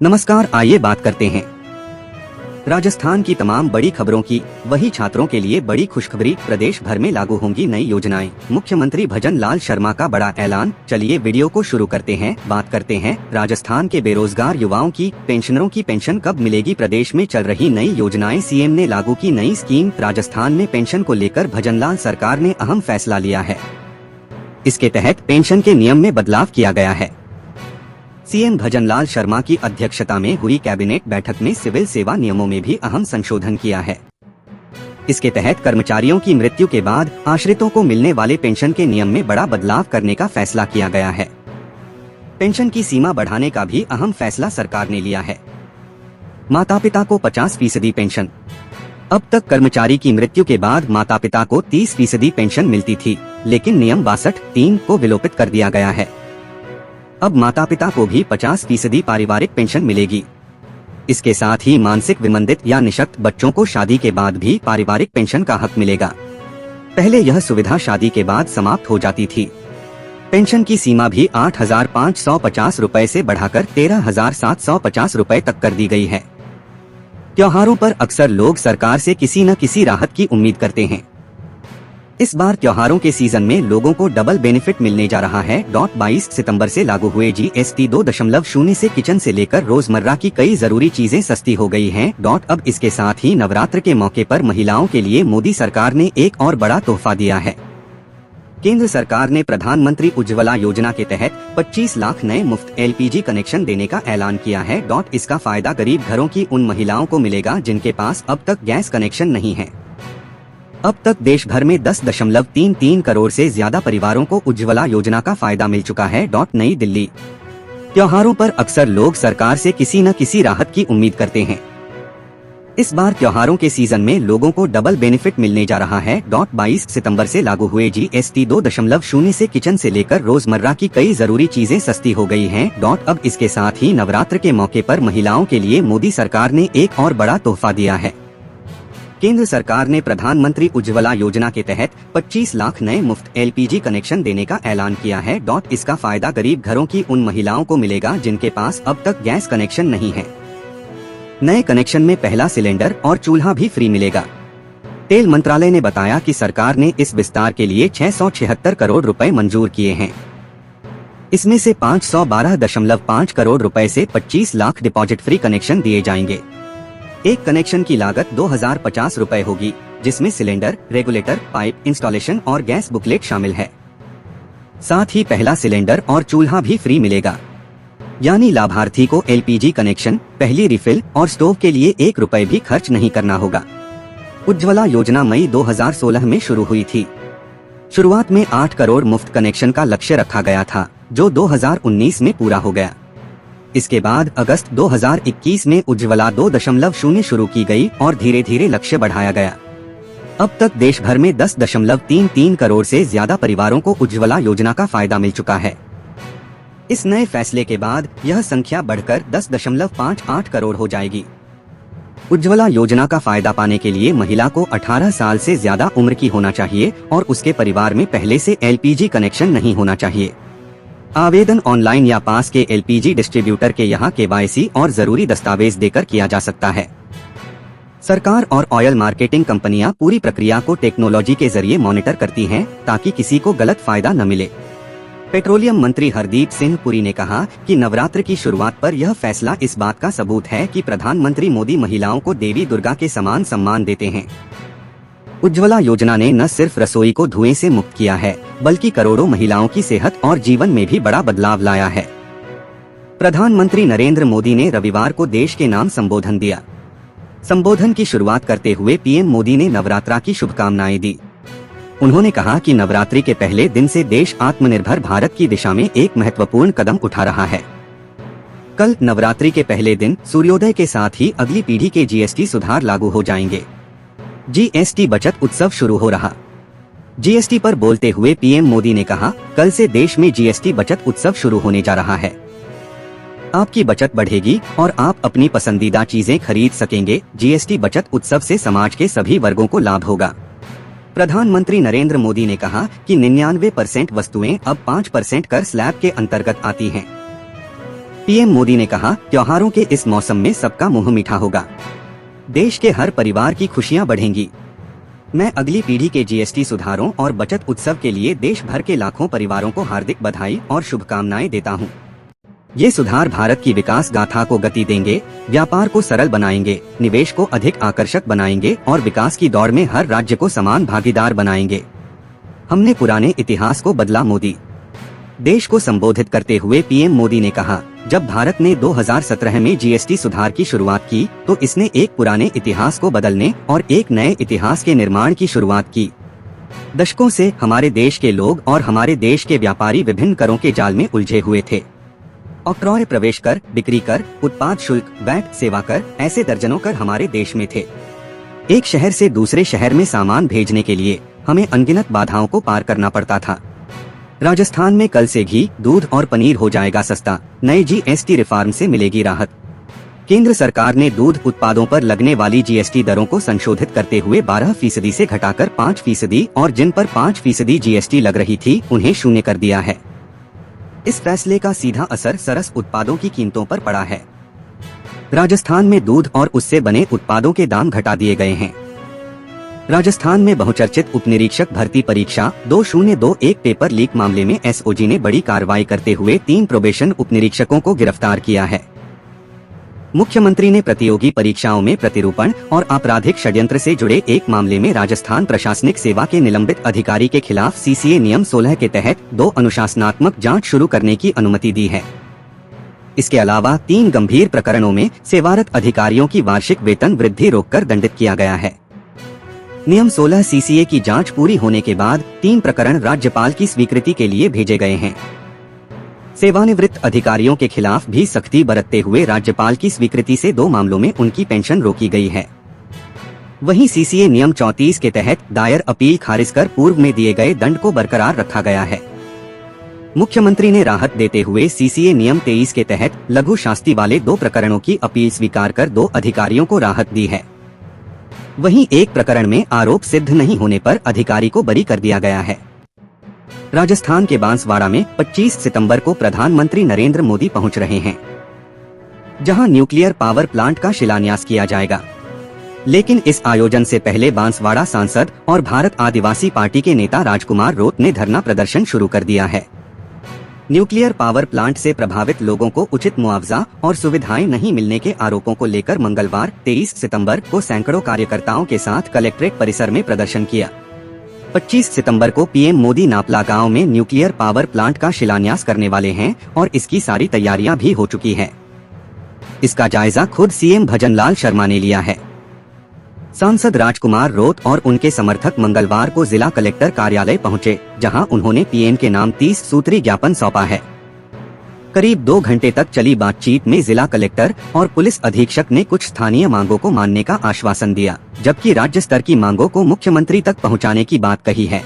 नमस्कार, आइए बात करते हैं राजस्थान की तमाम बड़ी खबरों की। वही छात्रों के लिए बड़ी खुशखबरी, प्रदेश भर में लागू होंगी नई योजनाएं। मुख्यमंत्री भजन लाल शर्मा का बड़ा ऐलान। चलिए वीडियो को शुरू करते हैं। बात करते हैं राजस्थान के बेरोजगार युवाओं की। पेंशनरों की पेंशन कब मिलेगी? प्रदेश में चल रही नई योजनाएं। सीएम ने लागू की नई स्कीम। राजस्थान में पेंशन को लेकर भजनलाल सरकार ने अहम फैसला लिया है। इसके तहत पेंशन के नियम में बदलाव किया गया है। सीएम भजनलाल शर्मा की अध्यक्षता में हुई कैबिनेट बैठक में सिविल सेवा नियमों में भी अहम संशोधन किया है। इसके तहत कर्मचारियों की मृत्यु के बाद आश्रितों को मिलने वाले पेंशन के नियम में बड़ा बदलाव करने का फैसला किया गया है। पेंशन की सीमा बढ़ाने का भी अहम फैसला सरकार ने लिया है। माता पिता को 50% पेंशन। अब तक कर्मचारी की मृत्यु के बाद माता पिता को 30% पेंशन मिलती थी, लेकिन नियम 62(3) को विलोपित कर दिया गया है। अब माता पिता को भी 50% पारिवारिक पेंशन मिलेगी। इसके साथ ही मानसिक विमंदित या निशक्त बच्चों को शादी के बाद भी पारिवारिक पेंशन का हक मिलेगा। पहले यह सुविधा शादी के बाद समाप्त हो जाती थी। पेंशन की सीमा भी 8,550 रुपए से बढ़ाकर 13,750 रुपए तक कर दी गई है। त्योहारों पर अक्सर लोग सरकार से किसी न किसी राहत की उम्मीद करते हैं। इस बार त्योहारों के सीजन में लोगों को डबल बेनिफिट मिलने जा रहा है। 22 सितंबर से लागू हुए GST 2.0 से किचन से लेकर रोजमर्रा की कई जरूरी चीजें सस्ती हो गई हैं। अब इसके साथ ही नवरात्र के मौके पर महिलाओं के लिए मोदी सरकार ने एक और बड़ा तोहफा दिया है। केंद्र सरकार ने प्रधानमंत्री उज्ज्वला योजना के तहत 25 लाख नए मुफ्त LPG कनेक्शन देने का ऐलान किया है। इसका फायदा गरीब घरों की उन महिलाओं को मिलेगा जिनके पास अब तक गैस कनेक्शन नहीं है। अब तक देश भर में 10.33 करोड़ से ज्यादा परिवारों को उज्ज्वला योजना का फायदा मिल चुका है। नई दिल्ली। त्योहारों पर अक्सर लोग सरकार से किसी न किसी राहत की उम्मीद करते हैं। इस बार त्योहारों के सीजन में लोगों को डबल बेनिफिट मिलने जा रहा है। 22 सितंबर से लागू हुए GST 2.0 से किचन से लेकर रोजमर्रा की कई जरूरी चीजें सस्ती हो गई हैं। अब इसके साथ ही नवरात्र के मौके पर महिलाओं के लिए मोदी सरकार ने एक और बड़ा तोहफा दिया है। केंद्र सरकार ने प्रधानमंत्री उज्ज्वला योजना के तहत 25 लाख नए मुफ्त LPG कनेक्शन देने का ऐलान किया है। इसका फायदा गरीब घरों की उन महिलाओं को मिलेगा जिनके पास अब तक गैस कनेक्शन नहीं है। नए कनेक्शन में पहला सिलेंडर और चूल्हा भी फ्री मिलेगा। तेल मंत्रालय ने बताया कि सरकार ने इस विस्तार के लिए 676 करोड़ रुपए मंजूर किए हैं। इसमें से 512.5 करोड़ रुपए से 25 लाख डिपॉजिट फ्री कनेक्शन दिए जाएंगे। एक कनेक्शन की लागत 2050 रुपए होगी, जिसमें सिलेंडर, रेगुलेटर, पाइप इंस्टॉलेशन और गैस बुकलेट शामिल है। साथ ही पहला सिलेंडर और चूल्हा भी फ्री मिलेगा, यानी लाभार्थी को LPG कनेक्शन, पहली रिफिल और स्टोव के लिए 1 रुपए भी खर्च नहीं करना होगा। उज्ज्वला योजना मई 2016 में शुरू हुई थी। शुरुआत में 8 करोड़ मुफ्त कनेक्शन का लक्ष्य रखा गया था, जो 2019 में पूरा हो गया। इसके बाद अगस्त 2021 में उज्ज्वला 2.0 शुरू की गई और धीरे धीरे लक्ष्य बढ़ाया गया। अब तक देश भर में 10.33 करोड़ से ज्यादा परिवारों को उज्ज्वला योजना का फायदा मिल चुका है। इस नए फैसले के बाद यह संख्या बढ़कर 10.58 करोड़ हो जाएगी। उज्ज्वला योजना का फायदा पाने के लिए महिला को 18 साल से ज्यादा उम्र की होना चाहिए और उसके परिवार में पहले से LPG कनेक्शन नहीं होना चाहिए। आवेदन ऑनलाइन या पास के LPG डिस्ट्रीब्यूटर के यहाँ KYC और जरूरी दस्तावेज देकर किया जा सकता है। सरकार और ऑयल मार्केटिंग कंपनियां पूरी प्रक्रिया को टेक्नोलॉजी के जरिए मॉनिटर करती हैं, ताकि किसी को गलत फायदा न मिले। पेट्रोलियम मंत्री हरदीप सिंह पुरी ने कहा कि नवरात्र की शुरुआत पर यह फैसला इस बात का सबूत है कि प्रधानमंत्री मोदी महिलाओं को देवी दुर्गा के समान सम्मान देते हैं। उज्ज्वला योजना ने न सिर्फ रसोई को धुएं से मुक्त किया है, बल्कि करोड़ों महिलाओं की सेहत और जीवन में भी बड़ा बदलाव लाया है। प्रधानमंत्री नरेंद्र मोदी ने रविवार को देश के नाम संबोधन दिया। संबोधन की शुरुआत करते हुए PM मोदी ने नवरात्रा की शुभकामनाएं दी। उन्होंने कहा कि नवरात्रि के पहले दिन से देश आत्मनिर्भर भारत की दिशा में एक महत्वपूर्ण कदम उठा रहा है। कल नवरात्रि के पहले दिन सूर्योदय के साथ ही अगली पीढ़ी के GST सुधार लागू हो जाएंगे। GST बचत उत्सव शुरू हो रहा। GST पर बोलते हुए PM मोदी ने कहा, कल से देश में GST बचत उत्सव शुरू होने जा रहा है। आपकी बचत बढ़ेगी और आप अपनी पसंदीदा चीजें खरीद सकेंगे। GST बचत उत्सव से समाज के सभी वर्गों को लाभ होगा। प्रधानमंत्री नरेंद्र मोदी ने कहा कि 99% वस्तुएं अब 5% कर स्लैब के अंतर्गत आती हैं। पीएम मोदी ने कहा, त्योहारों के इस मौसम में सबका मुंह मीठा होगा, देश के हर परिवार की खुशियां बढ़ेंगी। मैं अगली पीढ़ी के जीएसटी सुधारों और बचत उत्सव के लिए देश भर के लाखों परिवारों को हार्दिक बधाई और शुभकामनाएं देता हूं। ये सुधार भारत की विकास गाथा को गति देंगे, व्यापार को सरल बनाएंगे, निवेश को अधिक आकर्षक बनाएंगे और विकास की दौड़ में हर राज्य को समान भागीदार बनाएंगे। हमने पुराने इतिहास को बदला। मोदी देश को संबोधित करते हुए पीएम मोदी ने कहा, जब भारत ने 2017 में जीएसटी सुधार की शुरुआत की तो इसने एक पुराने इतिहास को बदलने और एक नए इतिहास के निर्माण की शुरुआत की। दशकों से हमारे देश के लोग और हमारे देश के व्यापारी विभिन्न करों के जाल में उलझे हुए थे। ऑक्ट्रॉय प्रवेश कर, बिक्री कर, उत्पाद शुल्क, वैट, सेवा कर, ऐसे दर्जनों कर हमारे देश में थे। एक शहर से दूसरे शहर में सामान भेजने के लिए हमें अनगिनत बाधाओं को पार करना पड़ता था। राजस्थान में कल से घी, दूध और पनीर हो जाएगा सस्ता। नए जीएसटी रिफॉर्म से मिलेगी राहत। केंद्र सरकार ने दूध उत्पादों पर लगने वाली जीएसटी दरों को संशोधित करते हुए 12% से घटाकर 5% और जिन पर 5% जीएसटी लग रही थी उन्हें शून्य कर दिया है। इस फैसले का सीधा असर सरस उत्पादों की कीमतों पर पड़ा है। राजस्थान में दूध और उससे बने उत्पादों के दाम घटा दिए गए हैं। राजस्थान में बहुचर्चित उपनिरीक्षक भर्ती परीक्षा 2021 पेपर लीक मामले में एसओजी ने बड़ी कार्रवाई करते हुए 3 प्रोबेशन उपनिरीक्षकों को गिरफ्तार किया है। मुख्यमंत्री ने प्रतियोगी परीक्षाओं में प्रतिरूपण और आपराधिक षड्यंत्र से जुड़े एक मामले में राजस्थान प्रशासनिक सेवा के निलंबित अधिकारी के खिलाफ सीसीए नियम 16 के तहत 2 अनुशासनात्मक जांच शुरू करने की अनुमति दी है। इसके अलावा 3 गंभीर प्रकरणों में सेवारत अधिकारियों की वार्षिक वेतन वृद्धि रोककर दंडित किया गया है। नियम 16 सीसीए की जांच पूरी होने के बाद 3 प्रकरण राज्यपाल की स्वीकृति के लिए भेजे गए हैं। सेवानिवृत्त अधिकारियों के खिलाफ भी सख्ती बरतते हुए राज्यपाल की स्वीकृति से 2 मामलों में उनकी पेंशन रोकी गई है। वहीं सीसीए नियम 34 के तहत दायर अपील खारिज कर पूर्व में दिए गए दंड को बरकरार रखा गया है। मुख्यमंत्री ने राहत देते हुए सीसीए नियम 23 के तहत लघु शास्ति वाले 2 प्रकरणों की अपील स्वीकार कर 2 अधिकारियों को राहत दी है। वहीं एक प्रकरण में आरोप सिद्ध नहीं होने पर अधिकारी को बरी कर दिया गया है। राजस्थान के बांसवाड़ा में 25 सितंबर को प्रधानमंत्री नरेंद्र मोदी पहुंच रहे हैं, जहां न्यूक्लियर पावर प्लांट का शिलान्यास किया जाएगा। लेकिन इस आयोजन से पहले बांसवाड़ा सांसद और भारत आदिवासी पार्टी के नेता राजकुमार रोत ने धरना प्रदर्शन शुरू कर दिया है। न्यूक्लियर पावर प्लांट से प्रभावित लोगों को उचित मुआवजा और सुविधाएं नहीं मिलने के आरोपों को लेकर मंगलवार 23 सितंबर को सैकड़ों कार्यकर्ताओं के साथ कलेक्ट्रेट परिसर में प्रदर्शन किया। 25 सितंबर को पीएम मोदी नापला गांव में न्यूक्लियर पावर प्लांट का शिलान्यास करने वाले हैं और इसकी सारी तैयारियां भी हो चुकी हैं। इसका जायजा खुद सीएम भजनलाल शर्मा ने लिया है। सांसद राजकुमार रोत और उनके समर्थक मंगलवार को जिला कलेक्टर कार्यालय पहुंचे, जहां उन्होंने पीएम के नाम 30 सूत्री ज्ञापन सौंपा है। करीब 2 घंटे तक चली बातचीत में जिला कलेक्टर और पुलिस अधीक्षक ने कुछ स्थानीय मांगों को मानने का आश्वासन दिया, जबकि राज्य स्तर की मांगों को मुख्यमंत्री तक पहुंचाने की बात कही है।